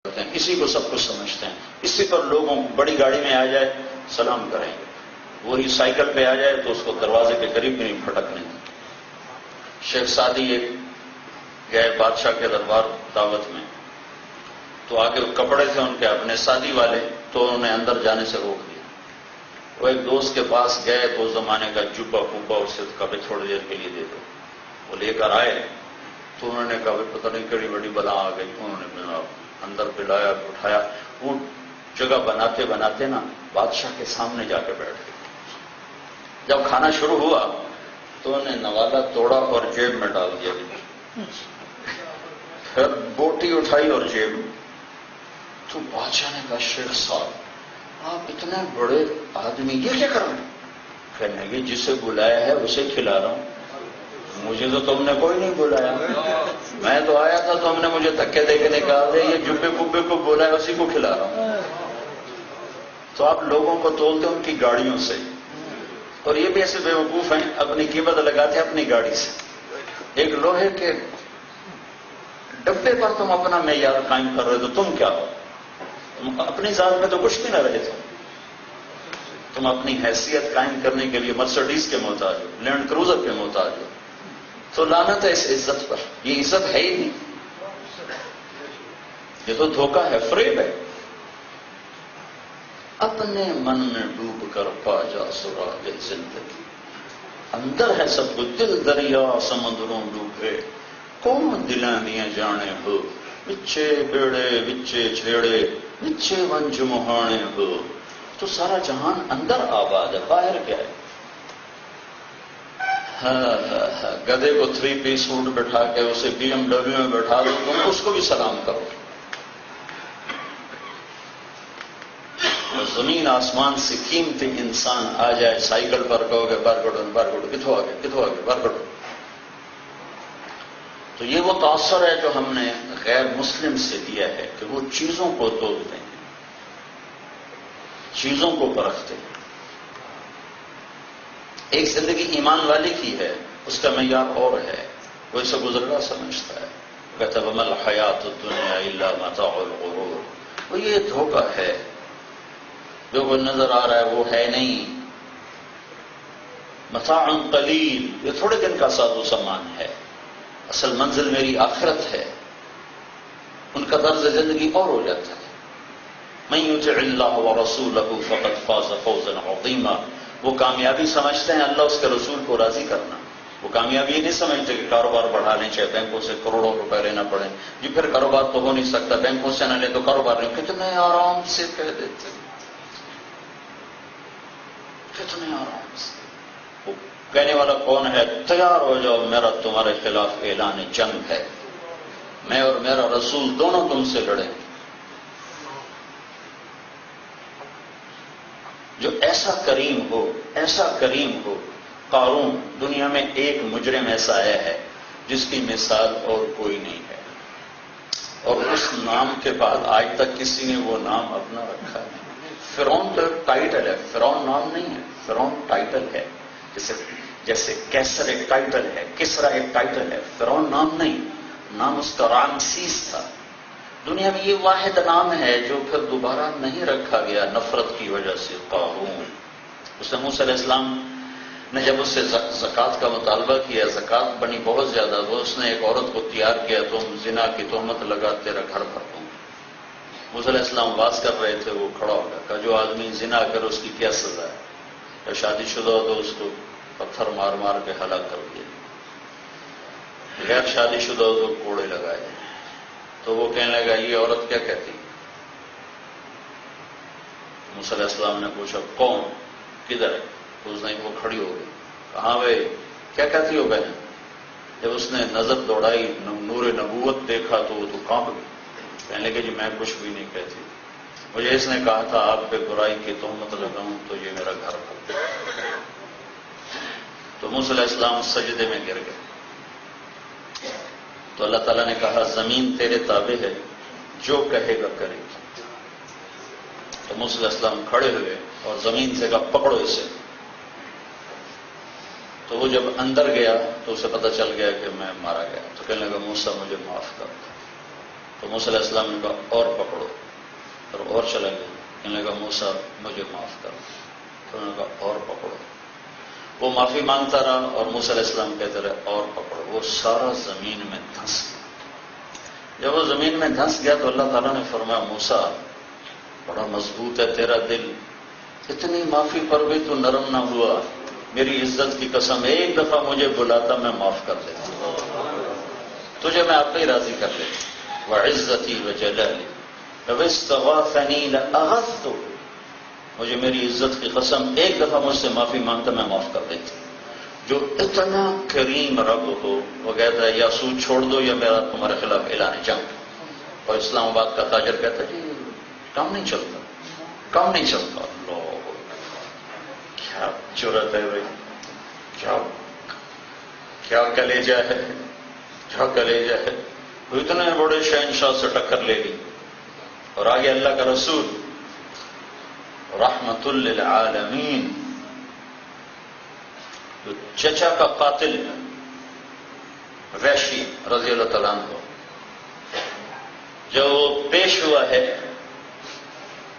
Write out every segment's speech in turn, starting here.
ہیں، اسی کو سب کچھ سمجھتے ہیں، اسی پر لوگوں بڑی گاڑی میں آ جائے سلام کریں گے، وہی سائیکل پہ آ جائے تو اس کو دروازے کے قریب بھی نہیں پھٹکنے دیں۔ شیخ سعدی ایک گئے بادشاہ کے دربار دعوت میں، تو آگے کپڑے تھے ان کے اپنے سادی والے، تو انہوں نے اندر جانے سے روک دیا۔ وہ ایک دوست کے پاس گئے تو اس زمانے کا جبا پوبا اسے کبھی تھوڑی دیر کے لیے دے دو، وہ لے کر آئے تو انہوں نے کہا پتہ نہیں کڑی بڑی بلا آ گئی، انہوں نے اندر پلایا اٹھایا، وہ جگہ بناتے بناتے نا بادشاہ کے سامنے جا کے بیٹھ گئے۔ جب کھانا شروع ہوا تو انہوں نے نوالا توڑا اور جیب میں ڈال دیا، پھر بوٹی اٹھائی اور جیب میں۔ تو بادشاہ نے کہا شیخ صاحب آپ اتنے بڑے آدمی یہ کیا کر رہے ہیں؟ کہنے لگے جسے بلایا ہے اسے کھلا رہا ہوں، مجھے تو تم نے کوئی نہیں بلایا، میں تو آیا تھا تو ہم نے مجھے دھکے دے کے نکال دے، یہ جبے پبے کو بولا ہے اسی کو کھلا رہا ہوں۔ تو آپ لوگوں کو تولتے ان کی گاڑیوں سے، اور یہ بھی ایسے بیوقوف ہیں اپنی قیمت لگاتے ہیں اپنی گاڑی سے۔ ایک لوہے کے ڈبے پر تم اپنا معیار قائم کر رہے تو تم کیا ہو؟ تم اپنی ذات میں تو کچھ بھی نہ رہے تم اپنی حیثیت قائم کرنے کے لیے مرسڈیز کے محتاج ہو، لینڈ کروزر کے محتاج ہو، تو لعنت ہے اس عزت پر، یہ عزت ہے ہی نہیں، یہ تو دھوکہ ہے، فریب ہے۔ اپنے من میں ڈوب کر پا جا سراغ زندگی، اندر ہے سب کچھ، دل دریا سمندروں ڈوبے، کون دلاں دیاں جانے ہو، وچے بیڑے وچے چھیڑے وچے ونج مہانے ہو۔ تو سارا جہان اندر آباد ہے، باہر کیا ہے؟ گدے کو 3 پیس سوٹ بٹھا کے اسے BMW میں بٹھا دو تم اس کو بھی سلام کرو، زمین آسمان سے قیمتی انسان آ جائے سائیکل پر کہو گے بارگوڈ کتوں آگے بارگوڈ۔ تو یہ وہ تاثر ہے جو ہم نے غیر مسلم سے دیا ہے کہ وہ چیزوں کو تولتے ہیں، چیزوں کو پرکھتے ہیں۔ ایک زندگی ایمان والی کی ہے، اس کا معیار اور ہے، وہ اسے گزرگاہ سمجھتا ہے، کہتا ہے وَمَا الْحَيَاةُ الدُّنْيَا إِلَّا مَتَاعُ الْغُرُورِ، وہ یہ دھوکہ ہے، جو وہ نظر آ رہا ہے وہ ہے نہیں، متاع قلیل، یہ تھوڑے دن کا ساز و سامان ہے، اصل منزل میری آخرت ہے۔ ان کا طرز زندگی اور ہو جاتا ہے۔ مَن يُطِعِ اللَّهَ وَرَسُولَهُ فَقَدْ فَازَ فَوْزًا عَظِيمًا، وہ کامیابی سمجھتے ہیں اللہ اس کے رسول کو راضی کرنا، وہ کامیابی نہیں سمجھتے کہ کاروبار بڑھا لیں چاہے بینکوں سے کروڑوں روپے لینا پڑے، جی پھر کاروبار تو ہو نہیں سکتا، بینکوں سے نہ لیں تو کاروبار نہیں، کتنے آرام سے کہہ دیتے ہیں، کتنے آرام سے۔ وہ کہنے والا کون ہے؟ تیار ہو جاؤ، میرا تمہارے خلاف اعلان جنگ ہے، میں اور میرا رسول دونوں تم سے لڑیں گے۔ جو ایسا کریم ہو، قارون، دنیا میں ایک مجرم ایسا آیا ہے جس کی مثال اور کوئی نہیں ہے، اور اس نام کے بعد آج تک کسی نے وہ نام اپنا رکھا نہیں۔ فرعون تو ایک ٹائٹل ہے، فرعون نام نہیں ہے، فرعون ٹائٹل ہے، جیسے کیسر ایک ٹائٹل ہے، کسرا ایک ٹائٹل ہے، فرعون نام نہیں، نام اس کا رامسیس تھا۔ دنیا میں یہ واحد نام ہے جو پھر دوبارہ نہیں رکھا گیا نفرت کی وجہ سے، قارون۔ اس نے موسیٰ علیہ السلام نے جب اس سے زکوٰۃ کا مطالبہ کیا، زکوٰۃ بنی بہت زیادہ، تو اس نے ایک عورت کو تیار کیا، تم زنا کی تہمت لگا تیرا گھر بھر دوں۔ موسیٰ علیہ السلام باز کر رہے تھے، وہ کھڑا ہو گیا، کہا جو آدمی زنا کرے اس کی کیا سزا ہے؟ یا شادی شدہ ہو تو اس کو پتھر مار مار کے ہلاک کر دیا، غیر شادی شدہ ہو تو کوڑے لگائے جائیں۔ تو وہ کہنے لگا یہ عورت کیا کہتی؟ موسیٰ علیہ السلام نے پوچھا کون، کدھر ہے؟ تو اس نے وہ کھڑی ہو گئی، کہاں بھائی کیا کہتی ہو بہن؟ جب اس نے نظر دوڑائی، نور نبوت دیکھا تو وہ تو کانپ گئی، کہنے لگے جی میں کچھ بھی نہیں کہتی، مجھے اس نے کہا تھا آپ پہ برائی کی تہمت لگاؤں تو یہ میرا گھر پھٹ۔ تو موسیٰ علیہ السلام سجدے میں گر گئے۔ تو اللہ تعالیٰ نے کہا زمین تیرے تابع ہے، جو کہے گا کرے گی۔ تو موسیٰ علیہ السلام کھڑے ہوئے اور زمین سے کہا پکڑو اسے۔ تو وہ جب اندر گیا تو اسے پتہ چل گیا کہ میں مارا گیا، تو کہنے لگا موسیٰ مجھے معاف کر۔ تو موسیٰ علیہ السلام نے کہا اور پکڑو اور چلا گیا، کہنے لگا موسیٰ مجھے معاف کر. تو انہوں نے کہا اور پکڑو. وہ معافی مانگتا رہا اور موسیٰ علیہ السلام کہتے رہے اور پکڑو. وہ سارا زمین میں دھنس گیا. جب وہ زمین میں دھنس گیا تو اللہ تعالیٰ نے فرمایا موسیٰ بڑا مضبوط ہے تیرا دل، اتنی معافی پر بھی تو نرم نہ ہوا. میری عزت کی قسم ایک دفعہ مجھے بلاتا میں معاف کر دیتا، تجھے میں آپ ہی راضی کر لیتا. وعزتی وجلالی لو استغاثنی لاغثته، مجھے میری عزت کی قسم ایک دفعہ مجھ سے معافی مانگتا میں معاف کر دیتا. جو اتنا کریم رب ہو وہ کہتا ہے یا سود چھوڑ دو یا میرا تمہارے خلاف اعلان جنگ. اور اسلام آباد کا تاجر کہتا ہے جی کام نہیں چلتا، کام نہیں چلتا. اللہ کیا جرأت ہے بھائی، کیا کلیجہ ہے، کیا کلیجہ ہے. وہ اتنے بڑے شہنشاہ سے ٹکر لے لی. اور آگے اللہ کا رسول رحمت للعالمین، جو چچا کا قاتل وحشی رضی اللہ تعالیٰ عنہ جب وہ پیش ہوا ہے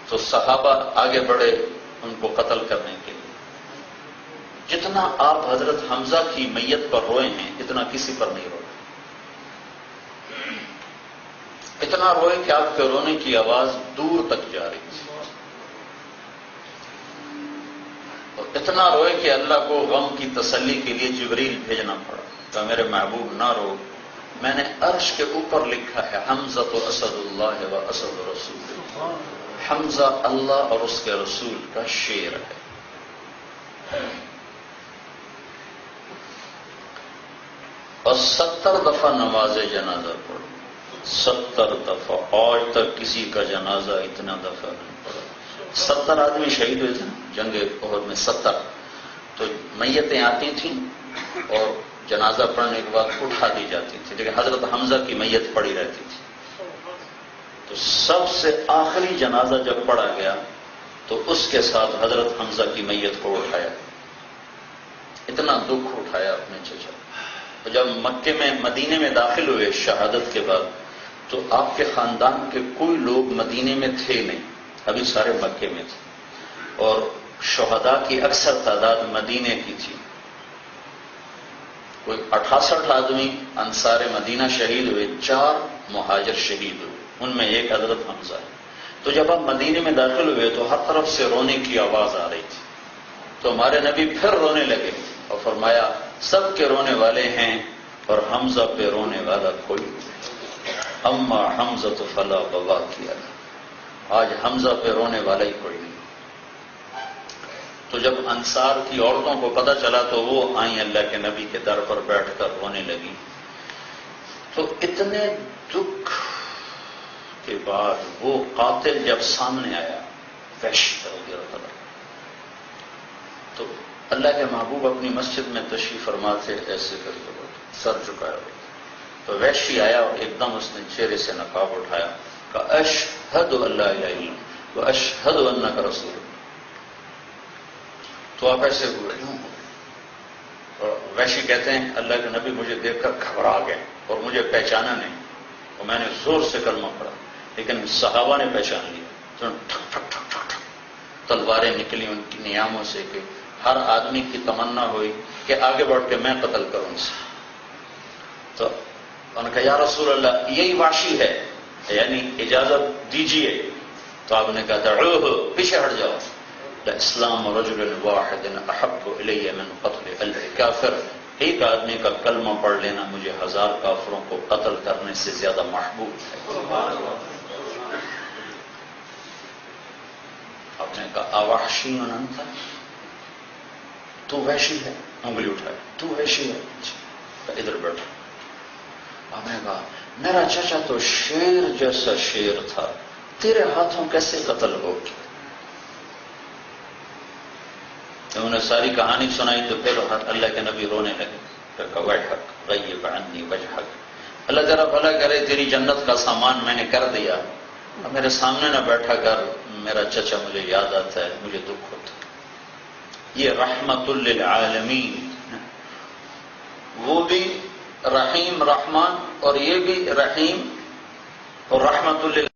تو صحابہ آگے بڑھے ان کو قتل کرنے کے لیے. جتنا آپ حضرت حمزہ کی میت پر روئے ہیں اتنا کسی پر نہیں روئے. اتنا روئے کہ آپ کے رونے کی آواز دور تک جا رہی تھی. اور اتنا روئے کہ اللہ کو غم کی تسلی کے لیے جبریل بھیجنا پڑا کہ میرے محبوب نہ رو. میں نے عرش کے اوپر لکھا ہے حمزہ تو اسد اللہ و اسد رسول. حمزہ اللہ اور اس کے رسول کا شیر ہے. اور 70 دفعہ نماز جنازہ پڑھو. 70 دفعہ. آج تک کسی کا جنازہ اتنا دفعہ نہیں پڑھا. 70 آدمی شہید ہوئے تھے جنگ احد میں. 70 تو میتیں آتی تھیں اور جنازہ پڑھنے کے بعد اٹھا دی جاتی تھی، لیکن حضرت حمزہ کی میت پڑی رہتی تھی. تو سب سے آخری جنازہ جب پڑھا گیا تو اس کے ساتھ حضرت حمزہ کی میت کو اٹھایا. اتنا دکھ اٹھایا اپنے چچا. تو جب مکے میں مدینے میں داخل ہوئے شہادت کے بعد تو آپ کے خاندان کے کوئی لوگ مدینے میں تھے نہیں، ابھی سارے مکے میں تھے. اور شہداء کی اکثر تعداد مدینے کی تھی. کوئی 68 آدمی انصار مدینہ شہید ہوئے، 4 مہاجر شہید ہوئے، ان میں ایک حضرت حمزہ ہے. تو جب آپ مدینے میں داخل ہوئے تو ہر طرف سے رونے کی آواز آ رہی تھی. تو ہمارے نبی پھر رونے لگے اور فرمایا سب کے رونے والے ہیں اور حمزہ پہ رونے والا کوئی نہیں. اما حمزہ تو فلا بوا کیا، آج حمزہ پہ رونے والا ہی کوئی نہیں. تو جب انصار کی عورتوں کو پتہ چلا تو وہ آئیں اللہ کے نبی کے در پر بیٹھ کر رونے لگی. تو اتنے دکھ کے بعد وہ قاتل جب سامنے آیا وحشی رضی اللہ عنہ، تو اللہ کے محبوب اپنی مسجد میں تشریف فرما تھے، ایسے کر کے سر جھکایا ہوا. تو وحشی آیا اور ایک دم اس نے چہرے سے نقاب اٹھایا، کہا اشہد ان لا الہ الا اللہ و اشہد انک رسول اللہ. تو آپ ایسے ہوئے کیوں؟ اور وحشی کہتے ہیں اللہ کے نبی مجھے دیکھ کر گھبرا گئے اور مجھے پہچانا نہیں، اور میں نے زور سے کلمہ پڑھا لیکن صحابہ نے پہچان لیا. تو ٹھک ٹھک ٹھک ٹھک ٹھک تلواریں نکلی ان کی نیاموں سے کہ ہر آدمی کی تمنا ہوئی کہ آگے بڑھ کے میں قتل کروں اسے. تو انہوں نے کہا یا رسول اللہ یہی وحشی ہے، یعنی اجازت دیجیے. تو آپ نے کہا دعوہ، پیچھے ہٹ جاؤ. اسلام رجل واحد احب الی من قتل الف کافر. ایک آدمی کا کلمہ پڑھ لینا مجھے 1000 کافروں کو قتل کرنے سے زیادہ محبوب ہے. آپ نے کہا اوحشی انت، تو وحشی ہے؟ انگلی اٹھائے، تو وحشی ہے؟ ادھر بیٹھا. آپ نے کہا میرا چچا تو شیر جیسا شیر تھا، تیرے ہاتھوں کیسے قتل ہو گیا؟ انہوں نے ساری کہانی سنائی تو پھر اللہ کے نبی رونے لگے. پھر کہا ویحک غیب عنی وجہک، اللہ تیرا بھلا کرے، تیری جنت کا سامان میں نے کر دیا، اب میرے سامنے نہ بیٹھا کر، میرا چچا مجھے یاد آتا ہے، مجھے دکھ ہوتا ہے. یہ رحمت للعالمین، وہ بھی رحیم رحمان اور یہ بھی رحیم اور رحمت للعالمین.